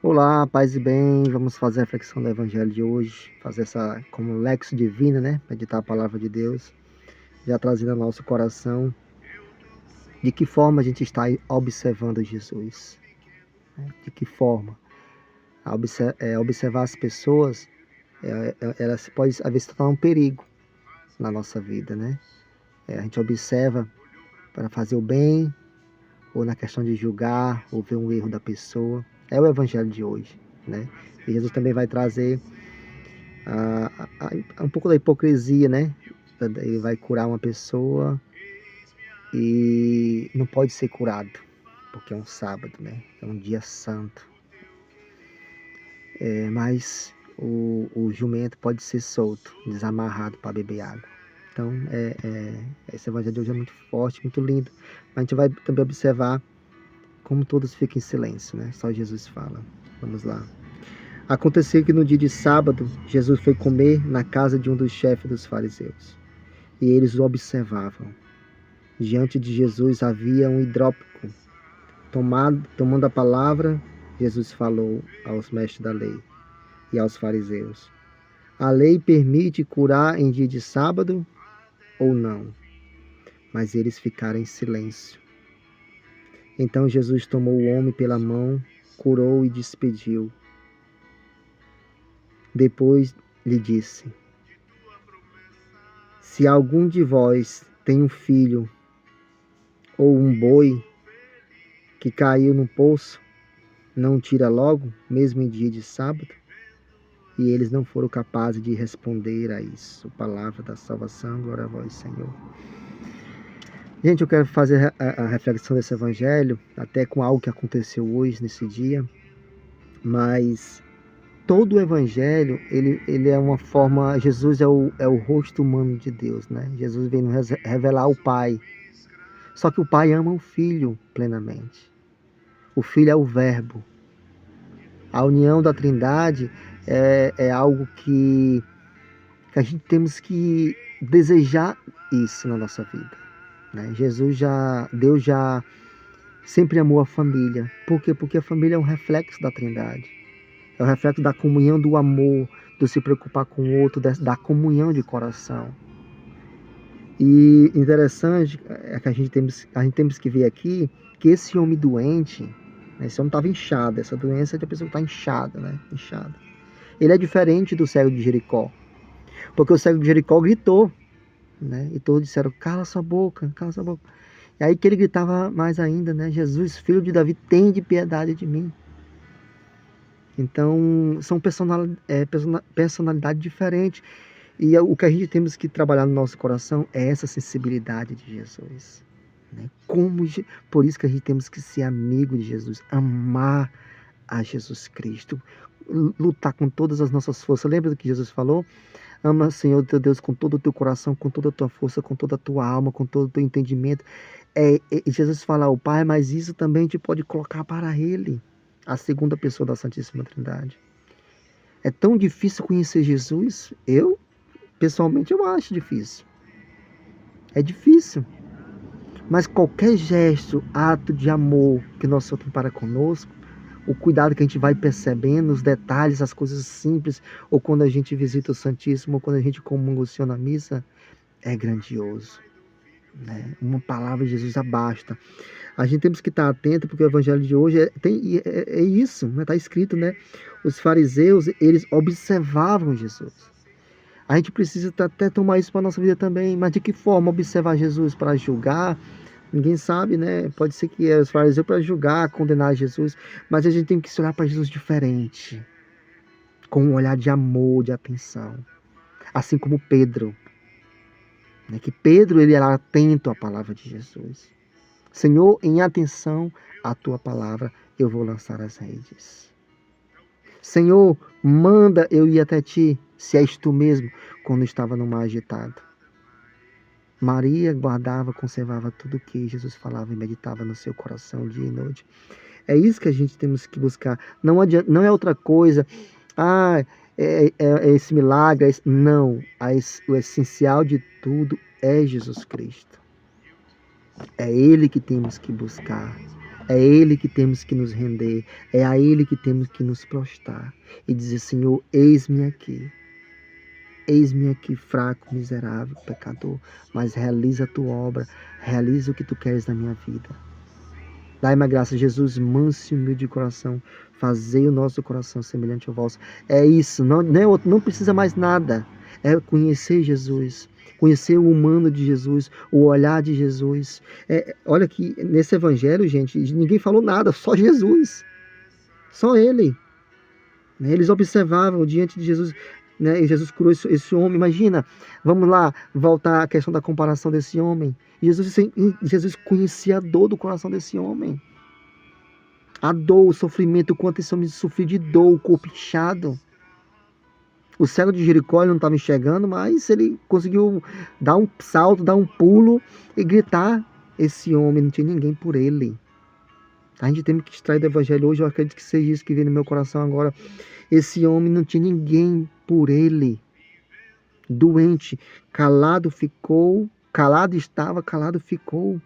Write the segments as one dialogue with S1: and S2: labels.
S1: Olá, paz e bem. Vamos fazer a reflexão do Evangelho de hoje, fazer essa como Lexo Divina, né? Meditar a palavra de Deus, já trazendo ao nosso coração de que forma a gente está observando Jesus, né? De que forma observar as pessoas, elas pode às vezes se tornar um perigo na nossa vida, né? A gente observa para fazer o bem, ou na questão de julgar, ou ver um erro da pessoa. É o Evangelho de hoje, né? E Jesus também vai trazer um pouco da hipocrisia, né? Ele vai curar uma pessoa e não pode ser curado, porque é um sábado, né? É um dia santo. Mas o jumento pode ser solto, desamarrado para beber água. Então, esse evangelho de hoje é muito forte, muito lindo. Mas a gente vai também observar como todos ficam em silêncio, né? Só Jesus fala. Vamos lá. Aconteceu que no dia de sábado, Jesus foi comer na casa de um dos chefes dos fariseus. E eles o observavam. Diante de Jesus havia um hidrópico. Tomando a palavra, Jesus falou aos mestres da lei e aos fariseus: a lei permite curar em dia de sábado ou não? Mas eles ficaram em silêncio. Então Jesus tomou o homem pela mão, curou e despediu. Depois lhe disse: se algum de vós tem um filho ou um boi que caiu no poço, não tira logo, mesmo em dia de sábado? E eles não foram capazes de responder a isso. Palavra da salvação, glória a vós, Senhor. Gente, eu quero fazer a reflexão desse evangelho, até com algo que aconteceu hoje, nesse dia, mas todo o evangelho, ele é uma forma, Jesus é o rosto humano de Deus, né? Jesus vem nos revelar o Pai. Só que o Pai ama o Filho plenamente. O Filho é o Verbo. A união da Trindade é algo que a gente temos que desejar isso na nossa vida, né? Deus já sempre amou a família. Por quê? Porque a família é um reflexo da Trindade. É um reflexo da comunhão, do amor, do se preocupar com o outro, da comunhão de coração. E interessante é que a gente temos que ver aqui que esse homem doente, né, esse homem estava inchado. Essa doença é de uma pessoa que está inchada, né? Inchada. Ele é diferente do cego de Jericó. Porque o cego de Jericó gritou, né? E todos disseram: cala sua boca, cala sua boca. E aí que ele gritava mais ainda, né? Jesus, filho de Davi, tem de piedade de mim. Então, são personalidades diferentes. E o que a gente temos que trabalhar no nosso coração é essa sensibilidade de Jesus, né? Por isso que a gente temos que ser amigo de Jesus, amar a Jesus Cristo, lutar com todas as nossas forças. Lembra do que Jesus falou? Ama, Senhor teu Deus, com todo o teu coração, com toda a tua força, com toda a tua alma, com todo o teu entendimento. Jesus fala ao Pai, mas isso também a gente pode colocar para Ele, a segunda pessoa da Santíssima Trindade. É tão difícil conhecer Jesus? Pessoalmente, eu acho difícil. É difícil. Mas qualquer gesto, ato de amor que nosso Senhor tem para conosco, o cuidado que a gente vai percebendo, os detalhes, as coisas simples, ou quando a gente visita o Santíssimo, ou quando a gente comunga o Senhor na missa, é grandioso, né? Uma palavra de Jesus basta. A gente temos que estar atento, porque o evangelho de hoje é isso, né? Está escrito, né? Os fariseus, eles observavam Jesus. A gente precisa até tomar isso para a nossa vida também. Mas de que forma observar Jesus? Para julgar? Ninguém sabe, né? Pode ser que os fariseus para julgar, condenar Jesus. Mas a gente tem que se olhar para Jesus diferente. Com um olhar de amor, de atenção. Assim como Pedro. Né? Que Pedro, ele era atento à palavra de Jesus. Senhor, em atenção à tua palavra, eu vou lançar as redes. Senhor, manda eu ir até ti, se és tu mesmo, quando estava no mar agitado. Maria guardava, conservava tudo o que Jesus falava e meditava no seu coração dia e noite. É isso que a gente temos que buscar. Não é outra coisa. É esse milagre. Não. O essencial de tudo é Jesus Cristo. É Ele que temos que buscar. É Ele que temos que nos render, é a Ele que temos que nos prostrar e dizer: Senhor, eis-me aqui, fraco, miserável, pecador, mas realiza a tua obra, realiza o que tu queres na minha vida. Dai-me a graça, Jesus, manso e humilde de coração, fazei o nosso coração semelhante ao vosso. É isso, não precisa mais nada. É conhecer Jesus, conhecer o humano de Jesus, o olhar de Jesus. Olha que nesse evangelho, gente, ninguém falou nada, só Jesus, só Ele. Né? Eles observavam diante de Jesus, né? E Jesus curou esse homem. Imagina, vamos lá, voltar à questão da comparação desse homem. Jesus conhecia a dor do coração desse homem. A dor, o sofrimento, o quanto esse homem sofreu de dor, o corpo inchado. O cego de Jericó ele não estava enxergando, mas ele conseguiu dar um salto, dar um pulo e gritar. Esse homem não tinha ninguém por ele. A gente tem que extrair do evangelho hoje, eu acredito que seja isso que vem no meu coração agora. Esse homem não tinha ninguém por ele. Doente, calado ficou, calado estava, calado ficou.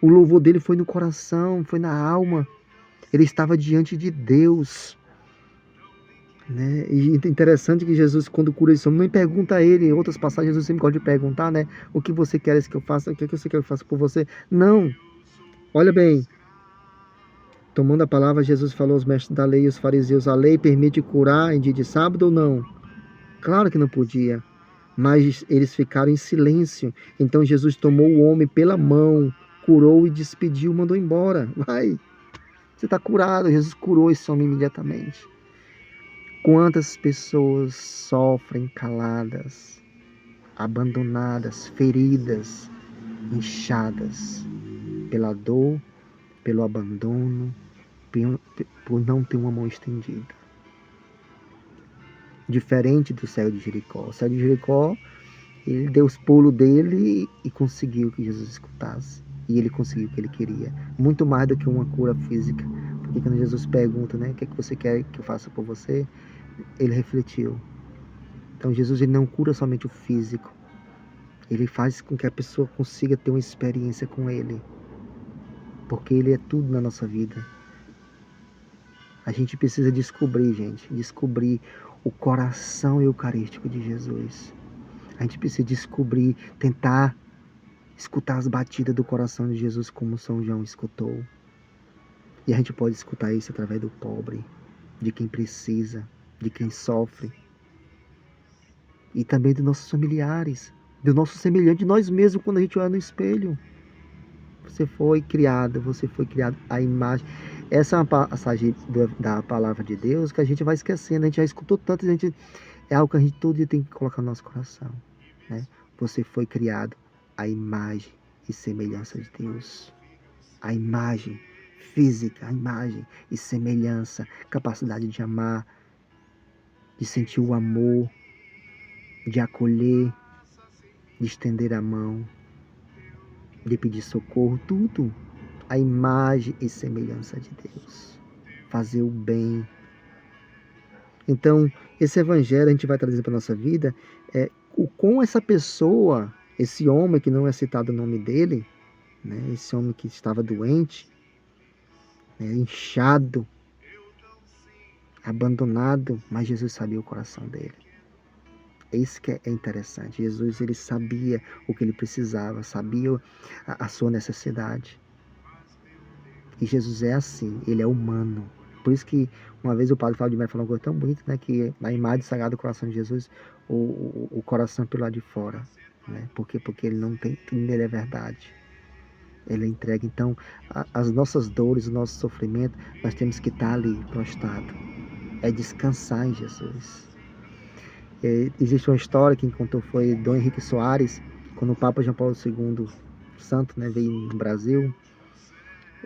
S1: O louvor dele foi no coração, foi na alma. Ele estava diante de Deus. Né? E interessante que Jesus, quando cura esse homem, nem pergunta a ele. Em outras passagens, Jesus sempre gosta de perguntar, né? O que você quer que eu faça? O que você quer que eu faça por você? Não. Olha bem. Tomando a palavra, Jesus falou aos mestres da lei e aos fariseus: a lei permite curar em dia de sábado ou não? Claro que não podia. Mas eles ficaram em silêncio. Então Jesus tomou o homem pela mão, curou e despediu, mandou embora. Vai, você está curado. Jesus curou esse homem imediatamente. Quantas pessoas sofrem caladas, abandonadas, feridas, inchadas pela dor, pelo abandono, por não ter uma mão estendida. Diferente do cego de Jericó. O cego de Jericó, ele deu os pulos dele e conseguiu que Jesus escutasse. E ele conseguiu o que ele queria. Muito mais do que uma cura física. Porque quando Jesus pergunta, né, o que é que você quer que eu faça por você? Ele refletiu. Então Jesus ele não cura somente o físico. Ele faz com que a pessoa consiga ter uma experiência com Ele. Porque Ele é tudo na nossa vida. A gente precisa descobrir, gente. Descobrir o coração eucarístico de Jesus. A gente precisa descobrir, tentar escutar as batidas do coração de Jesus como São João escutou. E a gente pode escutar isso através do pobre, de quem precisa, de quem sofre. E também dos nossos familiares, do nosso semelhante, de nós mesmos quando a gente olha no espelho. Você foi criado à imagem. Essa é uma passagem da palavra de Deus que a gente vai esquecendo, a gente já escutou tanto, é algo que a gente todo dia tem que colocar no nosso coração. Né? Você foi criado à imagem e semelhança de Deus. A imagem física, a imagem e semelhança, capacidade de amar, de sentir o amor, de acolher, de estender a mão, de pedir socorro, tudo a imagem e semelhança de Deus. Fazer o bem. Então, esse evangelho a gente vai trazer para a nossa vida com essa pessoa, esse homem que não é citado o nome dele, né, esse homem que estava doente, né, inchado, abandonado, mas Jesus sabia o coração dele. É isso que é interessante. Jesus ele sabia o que ele precisava, sabia a sua necessidade. E Jesus é assim, ele é humano. Por isso que uma vez o padre Fábio de Mello falou uma coisa tão bonita, né? Que na imagem sagrada do coração de Jesus, o coração é pelo lado de fora. Né? Porque ele não tem, tudo nele é verdade. Ele entrega. Então, as nossas dores, o nosso sofrimento, nós temos que estar ali, prostrado. É descansar em Jesus. Existe uma história que contou foi Dom Henrique Soares, quando o Papa João Paulo II, santo, né, veio no Brasil.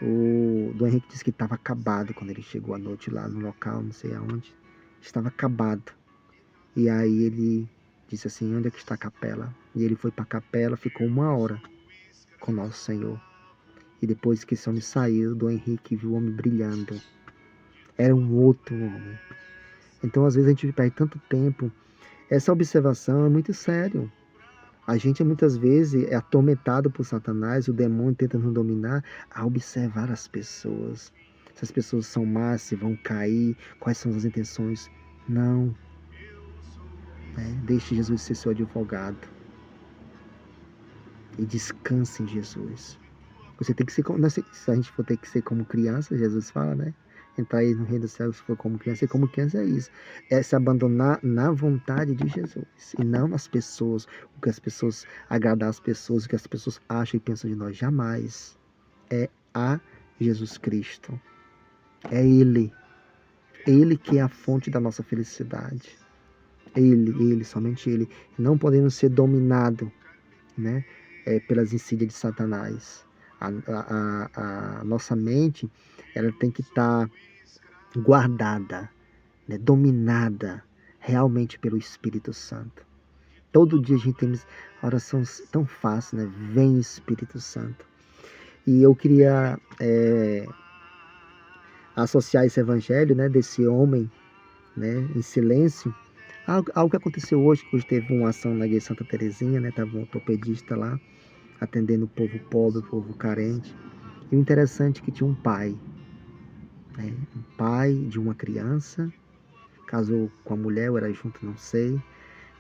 S1: O Dom Henrique disse que estava acabado quando ele chegou à noite lá no local, não sei aonde. Estava acabado. E aí ele disse assim, onde é que está a capela? E ele foi para a capela, ficou 1 hora com Nosso Senhor. E depois que esse homem saiu, Dom Henrique viu o homem brilhando. Era um outro homem. Então às vezes a gente perde tanto tempo. Essa observação é muito sério. A gente muitas vezes é atormentado por Satanás, o demônio tenta nos dominar a observar as pessoas. Se as pessoas são más, se vão cair, quais são as intenções. Não. Deixe Jesus ser seu advogado. E descanse em Jesus. Você tem que ser como. Se a gente for ter que ser como criança, Jesus fala, né? Entrar aí no reino do céu se for como criança. E como criança é isso. É se abandonar na vontade de Jesus. E não nas pessoas. O que as pessoas. Agradar as pessoas. O que as pessoas acham e pensam de nós. Jamais. É a Jesus Cristo. É Ele. Ele que é a fonte da nossa felicidade. Ele, somente Ele. Não podemos ser dominados, né? Pelas insídias de Satanás. A nossa mente, ela tem que estar guardada, né, dominada realmente pelo Espírito Santo. Todo dia a gente tem orações tão fáceis, né? Vem Espírito Santo. E eu queria associar esse evangelho, né, desse homem, né, em silêncio, algo que aconteceu hoje, que hoje teve uma ação na igreja Santa Terezinha, né? Tava um ortopedista lá, atendendo o povo pobre, o povo carente. E o interessante é que tinha um pai, né? Um pai de uma criança, casou com a mulher, ou era junto, não sei,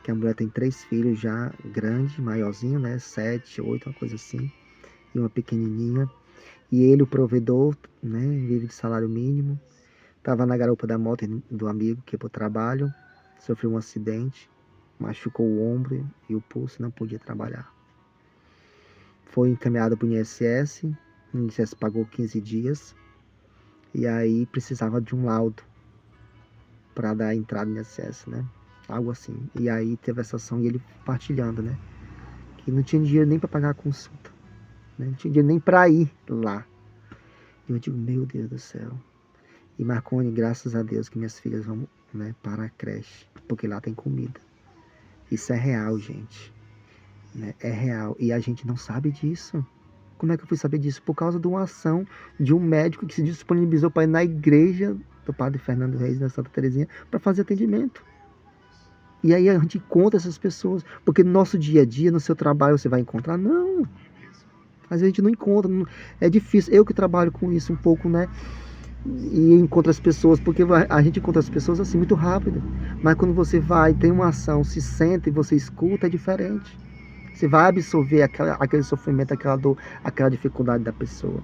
S1: que a mulher tem 3 filhos já, grande, maiorzinho, né? 7, 8, uma coisa assim, e uma pequenininha. E ele, o provedor, né? Vive de salário mínimo, estava na garupa da moto do amigo que ia para o trabalho, sofreu um acidente, machucou o ombro e o pulso, não podia trabalhar. Foi encaminhado para o INSS, o INSS pagou 15 dias, e aí precisava de um laudo para dar entrada no INSS, né? Algo assim. E aí teve essa ação e ele partilhando, né? Que não tinha dinheiro nem para pagar a consulta, né? Não tinha dinheiro nem para ir lá. E eu digo, meu Deus do céu. E Marconi, graças a Deus que minhas filhas vão, né, para a creche, porque lá tem comida. Isso é real, gente. Né? É real. E a gente não sabe disso. Como é que eu fui saber disso? Por causa de uma ação de um médico que se disponibilizou para ir na igreja do Padre Fernando Reis, da Santa Terezinha, para fazer atendimento. E aí a gente encontra essas pessoas. Porque no nosso dia a dia, no seu trabalho, você vai encontrar? Não. Às vezes a gente não encontra. É difícil. Eu que trabalho com isso um pouco, né? E encontra as pessoas, porque a gente encontra as pessoas assim muito rápido, mas quando você vai, tem uma ação, se senta e você escuta, é diferente. Você vai absorver aquele sofrimento, aquela dor, aquela dificuldade da pessoa.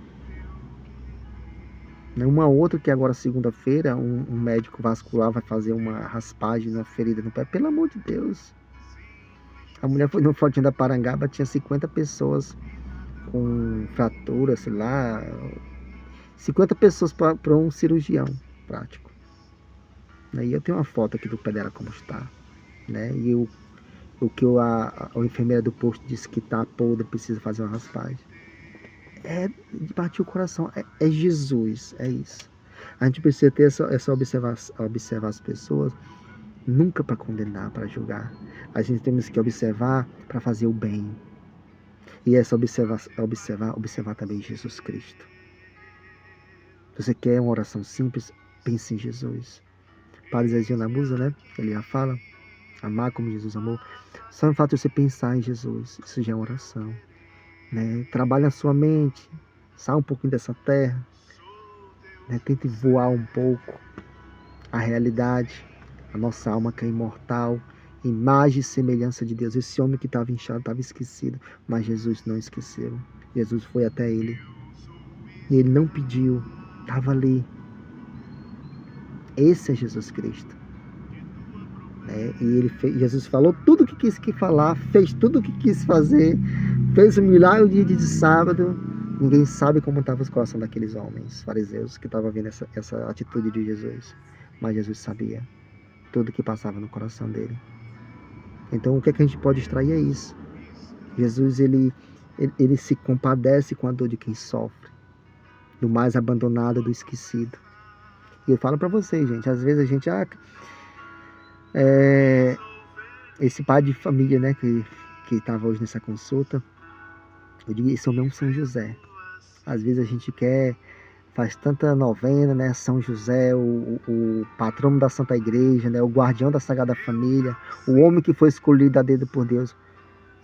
S1: Uma outra que agora segunda-feira um médico vascular vai fazer uma raspagem na ferida no pé, pelo amor de Deus. A mulher foi no Fortinho da Parangaba, tinha 50 pessoas com fratura, sei lá, 50 pessoas para um cirurgião prático. E eu tenho uma foto aqui do pé dela como está. Né? E o que a enfermeira do posto disse que está podre, precisa fazer uma raspagem. É de partir o coração. É Jesus, é isso. A gente precisa ter essa observar as pessoas, nunca para condenar, para julgar. A gente temos que observar para fazer o bem. E essa observar também Jesus Cristo. Se você quer uma oração simples, pense em Jesus. Padre Zezinho na Musa, né? Ele já fala, amar como Jesus amou. Só o fato de você pensar em Jesus, isso já é uma oração. Né? Trabalhe a sua mente, saia um pouquinho dessa terra, né? Tente voar um pouco a realidade, a nossa alma que é imortal, imagem e semelhança de Deus. Esse homem que estava inchado, estava esquecido, mas Jesus não esqueceu. Jesus foi até ele. E ele não pediu, estava ali. Esse é Jesus Cristo. E Jesus falou tudo o que quis falar, fez tudo o que quis fazer, fez um milagre no dia de sábado. Ninguém sabe como estava os corações daqueles homens fariseus que estavam vendo essa atitude de Jesus. Mas Jesus sabia tudo o que passava no coração dele. Então o que a gente pode extrair é isso. Jesus ele se compadece com a dor de quem sofre, do mais abandonado, do esquecido. E eu falo para vocês, gente, às vezes a gente esse pai de família, né, que estava hoje nessa consulta, eu digo, esse homem é um São José. Às vezes a gente faz tanta novena, né, São José, o patrono da Santa Igreja, né, o guardião da Sagrada Família, o homem que foi escolhido a dedo por Deus.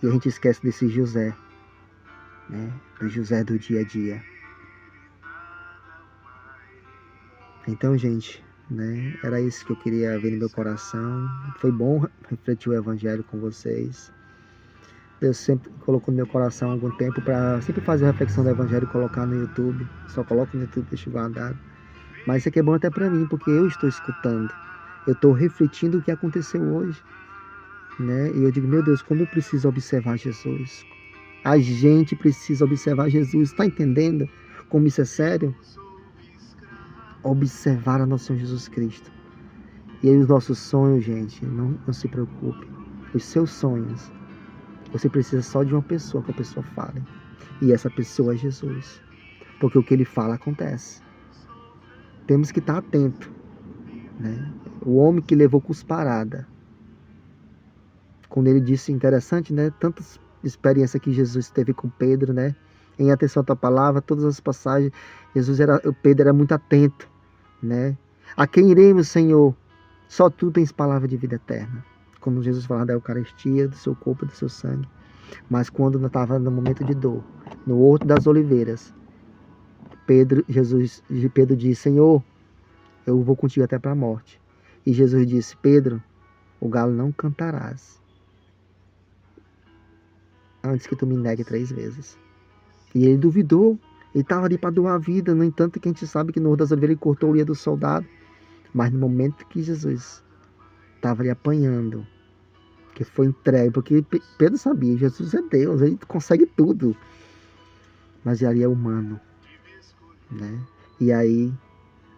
S1: E a gente esquece desse José, né? Do José do dia a dia. Então, gente, né? Era isso que eu queria ver no meu coração. Foi bom refletir o Evangelho com vocês. Deus sempre colocou no meu coração há algum tempo para sempre fazer a reflexão do Evangelho e colocar no YouTube. Só coloco no YouTube e deixo guardado. Mas isso aqui é bom até para mim, porque eu estou escutando. Eu estou refletindo o que aconteceu hoje. Né? E eu digo, meu Deus, como eu preciso observar Jesus. A gente precisa observar Jesus. Está entendendo como isso é sério? Observar a nosso Senhor Jesus Cristo. E aí os nossos sonhos, gente, não se preocupe. Os seus sonhos, você precisa só de uma pessoa, que a pessoa fale. E essa pessoa é Jesus. Porque o que ele fala acontece. Temos que estar atento. Né? O homem que levou cusparada. Quando ele disse, interessante, né? Tantas experiências que Jesus teve com Pedro, né? Em atenção à tua palavra, todas as passagens, Pedro era muito atento, né? A quem iremos, Senhor? Só tu tens palavra de vida eterna. Quando Jesus falava da Eucaristia, do seu corpo e do seu sangue. Mas quando estava no momento de dor, no Horto das Oliveiras, Pedro disse, Senhor, eu vou contigo até para a morte. E Jesus disse, Pedro, o galo não cantarás antes que tu me negue 3 vezes. E ele duvidou. Ele estava ali para doar a vida. No entanto, que a gente sabe que no Horto das Oliveiras ele cortou o olho do soldado. Mas no momento que Jesus estava ali apanhando, que foi entregue, porque Pedro sabia, Jesus é Deus, ele consegue tudo. Mas ali é humano. Né? E aí,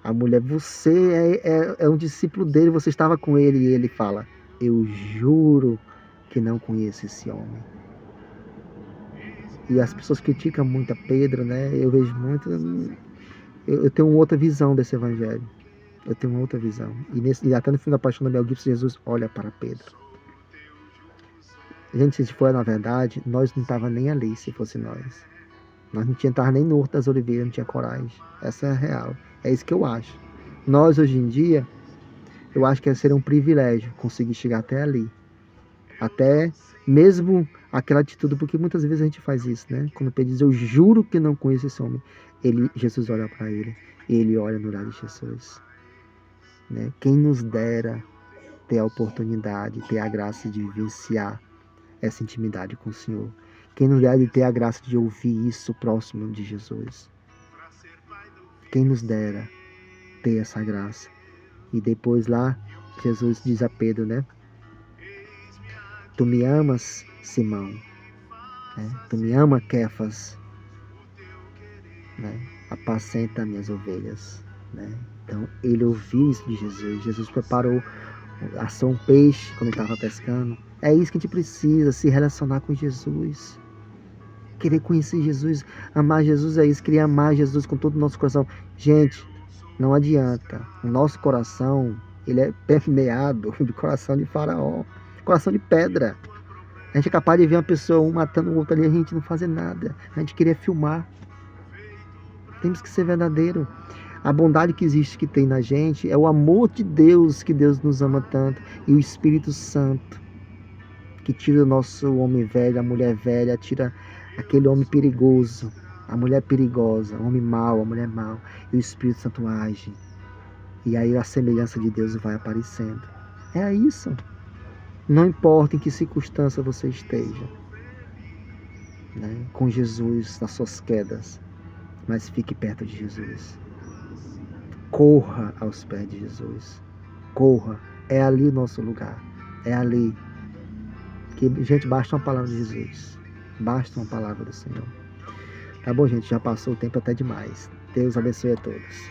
S1: a mulher, você é um discípulo dele, você estava com ele. E ele fala, eu juro que não conheço esse homem. E as pessoas criticam muito a Pedro, né? Eu vejo muito. Eu tenho uma outra visão desse evangelho. Eu tenho uma outra visão. E até no fim da paixão da Mel Gibson, Jesus olha para Pedro. Gente, se for na verdade, nós não estava nem ali, se fosse nós. Nós não estava nem no Horto das Oliveiras, não tinha coragem. Essa é a real. É isso que eu acho. Nós, hoje em dia, eu acho que seria um privilégio conseguir chegar até ali. Até mesmo aquela atitude, porque muitas vezes a gente faz isso, né? Quando Pedro diz, eu juro que não conheço esse homem. Jesus olha para ele, e ele olha no olhar de Jesus. Né? Quem nos dera ter a oportunidade, ter a graça de vivenciar essa intimidade com o Senhor. Quem nos dera de ter a graça de ouvir isso próximo de Jesus. Quem nos dera ter essa graça. E depois lá, Jesus diz a Pedro, né? Tu me amas, Simão? Né? Tu me amas, Kefas? Né? Apacenta minhas ovelhas. Né? Então, ele ouviu isso de Jesus. Jesus preparou, assou um peixe quando ele estava pescando. É isso que a gente precisa, se relacionar com Jesus. Querer conhecer Jesus, amar Jesus é isso, querer amar Jesus com todo o nosso coração. Gente, não adianta. O nosso coração, ele é permeado de coração de faraó, coração de pedra. A gente é capaz de ver uma pessoa, um matando o outro ali, a gente não fazer nada. A gente queria filmar. Temos que ser verdadeiro. A bondade que existe, que tem na gente, é o amor de Deus, que Deus nos ama tanto. E o Espírito Santo, que tira o nosso homem velho, a mulher velha, tira aquele homem perigoso, a mulher perigosa, o homem mau, a mulher mau. E o Espírito Santo age. E aí a semelhança de Deus vai aparecendo. É isso. Não importa em que circunstância você esteja, né, com Jesus nas suas quedas, mas fique perto de Jesus. Corra aos pés de Jesus. Corra. É ali o nosso lugar. É ali. Que, gente, basta uma palavra de Jesus. Basta uma palavra do Senhor. Tá bom, gente? Já passou o tempo até demais. Deus abençoe a todos.